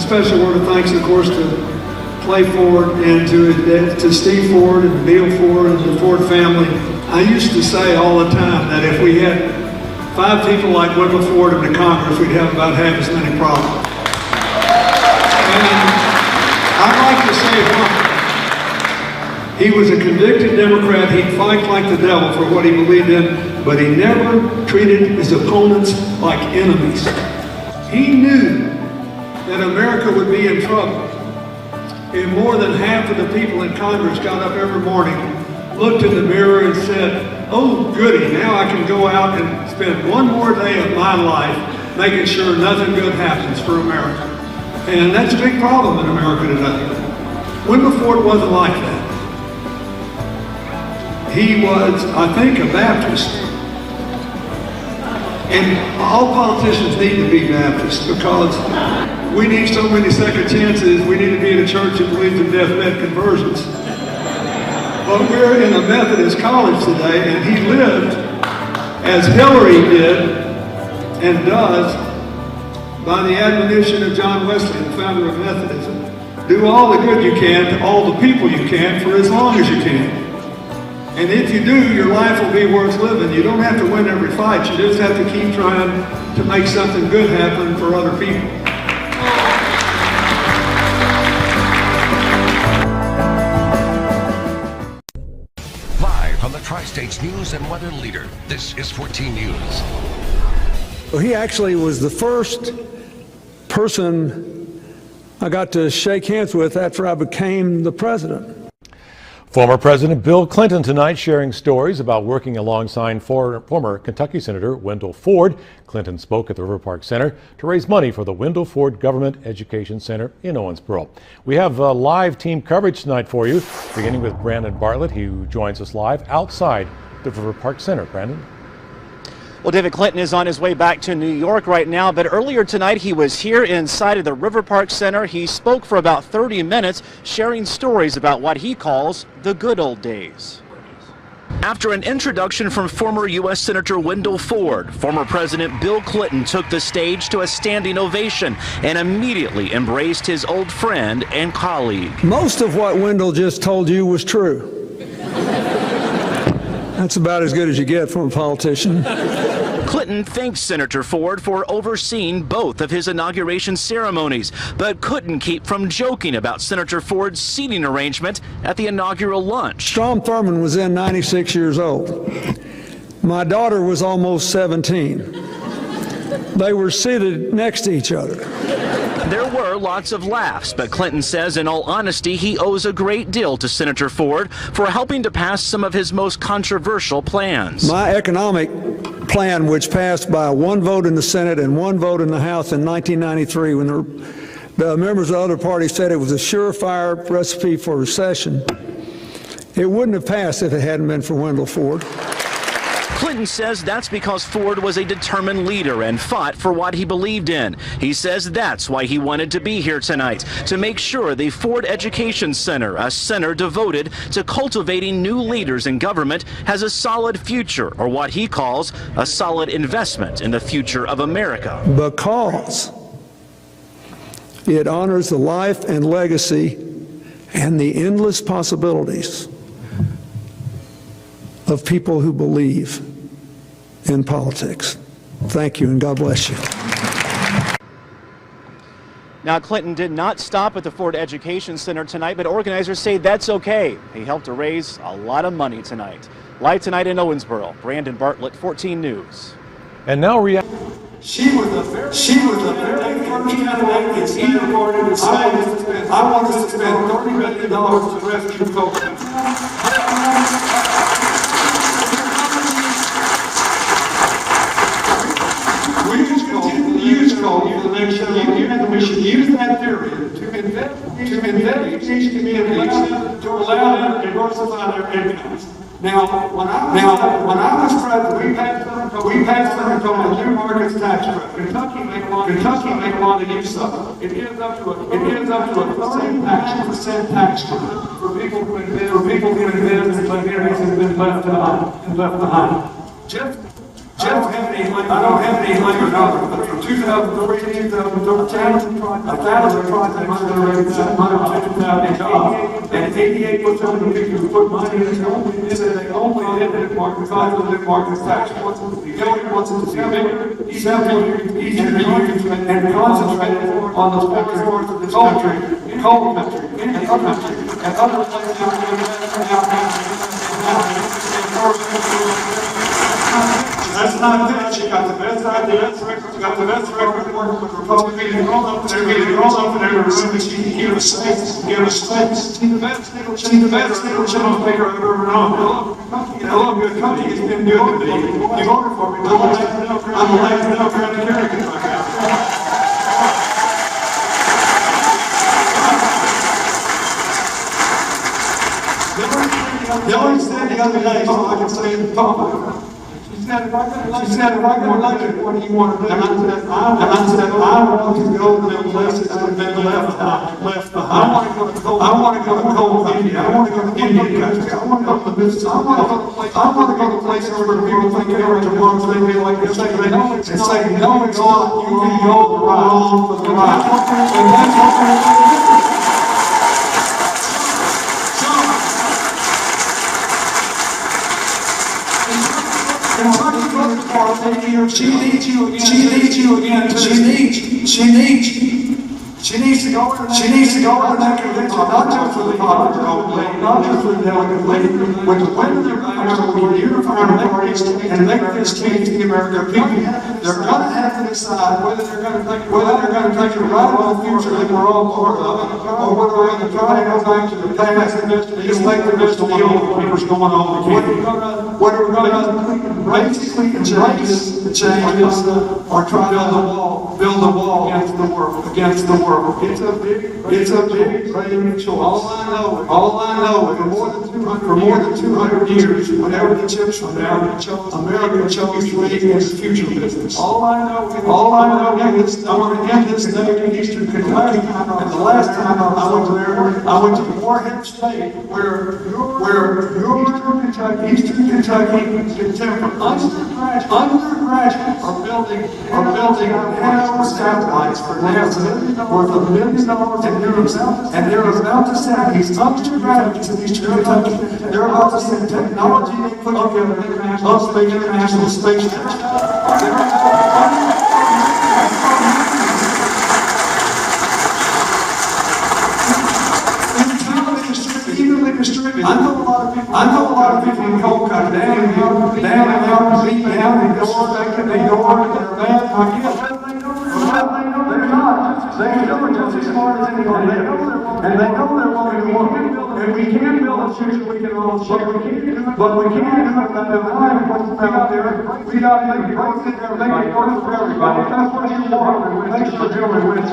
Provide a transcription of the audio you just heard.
special word of thanks, of course, to Clay Ford and to Steve Ford and Neil Ford and the Ford family. I used to say all the time that if we had 5 people like Wendell Ford in the Congress, we'd have about half as many problems. And I'd like to say one. He was a convicted Democrat. He'd fight like the devil for what he believed in, but he never treated his opponents like enemies. He knew that America would be in trouble if more than half of the people in Congress got up every morning, looked in the mirror and said, oh goody, now I can go out and spend one more day of my life making sure nothing good happens for America. And that's a big problem in America today. Wendell Ford wasn't like that. He was, I think, a Baptist. And all politicians need to be Baptists because we need so many second chances. We need to be in a church that believes in deathbed conversions. But we're in a Methodist college today, and he lived as Hillary did and does by the admonition of John Wesley, the founder of Methodism. Do all the good you can to all the people you can for as long as you can. And if you do, your life will be worth living. You don't have to win every fight. You just have to keep trying to make something good happen for other people. Live on the Tri-States News and Weather Leader, this is 14 News. Well, he actually was the first person I got to shake hands with after I became the president. Former President Bill Clinton tonight sharing stories about working alongside former Kentucky Senator Wendell Ford. Clinton spoke at the River Park Center to raise money for the Wendell Ford Government Education Center in Owensboro. We have live team coverage tonight for you, beginning with Brandon Bartlett, who joins us live outside the River Park Center. Brandon? Well, David, Clinton is on his way back to New York right now, but earlier tonight he was here inside of the River Park Center. He spoke for about 30 minutes, sharing stories about what he calls the good old days. After an introduction from former U.S. Senator Wendell Ford, former President Bill Clinton took the stage to a standing ovation and immediately embraced his old friend and colleague. Most of what Wendell just told you was true. That's about as good as you get from a politician. Clinton thanked Senator Ford for overseeing both of his inauguration ceremonies, but couldn't keep from joking about Senator Ford's seating arrangement at the inaugural lunch. Strom Thurmond was then 96 years old. My daughter was almost 17. They were seated next to each other. There were lots of laughs, but Clinton says in all honesty he owes a great deal to Senator Ford for helping to pass some of his most controversial plans. My economic plan, which passed by 1 vote in the Senate and 1 vote in the House in 1993, when the members of the other parties said it was a surefire recipe for recession, it wouldn't have passed if it hadn't been for Wendell Ford. Clinton says that's because Ford was a determined leader and fought for what he believed in. He says that's why he wanted to be here tonight, to make sure the Ford Education Center, a center devoted to cultivating new leaders in government, has a solid future, or what he calls a solid investment in the future of America. Because it honors the life and legacy and the endless possibilities of people who believe in politics. Thank you, and God bless you. Now, Clinton did not stop at the Ford Education Center tonight, but organizers say that's okay. He helped to raise a lot of money tonight. Live tonight in Owensboro, Brandon Bartlett, 14 News. And now She was the very first candidate that's ever wanted to say, I want us to spend $30 million to rescue COVID. We should use that period to invest these communities to allow them to diversify their incomes. Now, when I was president, we passed something called the New Markets Tax Credit. Kentucky made a lot of use of it. It ends up to a 30% tax credit for people who invest in communities that have been left behind. I don't have any language numbers, but from 2003 to 2013, 1,000 projects generated $750,000 jobs, and 88% of the people who put money in this company said they only did it because of the market tax. The government wants it to be bigger, easier to use, and concentrated on the poorest parts of this country, coal country, and other places That's not that. She got the best idea. She got the best record working with Republicans. They're grown up in every room. She can give us space. She's the best single channel maker I've ever known. I love your company. It's been good to me. You voted for me. I'm elected up here in the American country. Hillary said the other day, so I can say it in public. She said, if I get elected, what do you want to do? And I said, I want to go to the places that have been left behind. I want to go to coal India. I want to go to Indian country. I want to go to the business. I want to go to places where people think they're tomorrow, they feel like they're saying, and say, no, it's not. You can go wrong for the right. And that's what we're going to do. She needs you again. She needs to go to that convention, not just for the lady, not just for the delegate lady, but to win their minds over unifying parties and make this change to the American people. They're going to have to decide whether they're going to take a ride on the future that we're all part of, or whether we're going to try to go back to the past and just make the best of the old whatever's going on again. Whether we're going to basically embrace the changes or try to build a wall against the world. It's a big brave choice. All I know is for more than 200 years, whenever the chips were down, America chose to lead in the future business. All I know is I want to end this day in Eastern Kentucky, and the last time I went there, I went to Morehead State, where Eastern Kentucky contemporary undergraduates are building nano satellites for NASA worth $1 million, and they're about to send these undergraduates in Eastern Kentucky. They're about to send technology they put together of the International Space Station. I know a lot of people in coal country down and out, beat down, and go on back and they go on and they're bad. I guess they're not. They're just as smart as anybody. And they know they're wanting to work. And we can build a future we can all share. But we can't do it by denying what's out there. We got to embrace it and make it work for everybody. That's what you want. Thanks for doing it.